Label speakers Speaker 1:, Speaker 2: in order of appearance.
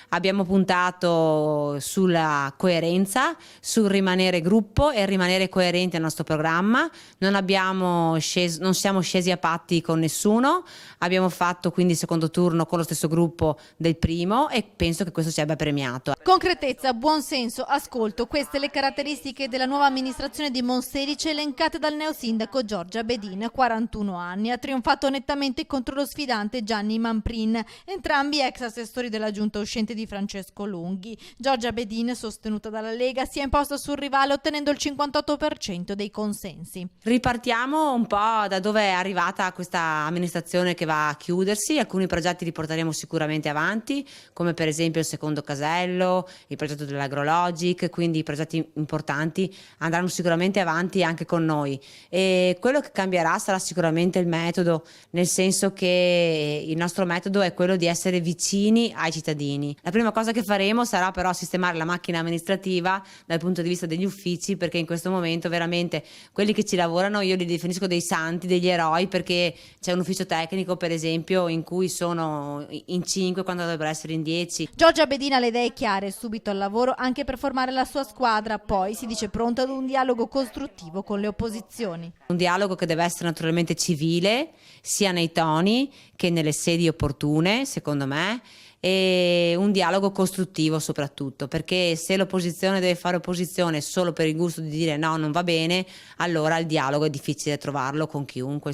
Speaker 1: Abbiamo puntato sulla coerenza, sul rimanere gruppo e rimanere coerenti al nostro programma. Non siamo scesi a patti con nessuno, abbiamo fatto quindi il secondo turno con lo stesso gruppo del primo e penso che questo ci abbia premiato.
Speaker 2: Concretezza, buonsenso, ascolto, queste le caratteristiche della nuova amministrazione di Monselice elencate dal neosindaco Giorgia Bedin, 41 anni. Ha trionfato nettamente contro lo sfidante Gianni Manprin, entrambi ex assessori della giunta uscente di Francesco Lunghi. Giorgia Bedin, sostenuta dalla Lega, si è imposta sul rivale ottenendo il 58% dei consensi.
Speaker 1: Ripartiamo un po' da dove è arrivata questa amministrazione che va a chiudersi. Alcuni progetti li porteremo sicuramente avanti, come per esempio il secondo casello, il progetto dell'AgroLogic, quindi i progetti importanti andranno sicuramente avanti anche con noi. E quello che cambierà sarà sicuramente il metodo, nel senso che il nostro metodo è quello di essere vicini ai cittadini. La prima cosa che faremo sarà però sistemare la macchina amministrativa dal punto di vista degli uffici, perché in questo momento veramente quelli che ci lavorano io li definisco dei santi, degli eroi, perché c'è un ufficio tecnico per esempio in cui sono in 5 quando dovrebbero essere in 10.
Speaker 2: Giorgia Bedin ha le idee chiare, subito al lavoro anche per formare la sua squadra, poi si dice pronta ad un dialogo costruttivo con le opposizioni.
Speaker 1: Un dialogo che deve essere naturalmente civile, sia nei toni che nelle sedi opportune, secondo me, e un dialogo costruttivo soprattutto, perché se l'opposizione deve fare opposizione solo per il gusto di dire no, non va bene, allora il dialogo è difficile trovarlo con chiunque.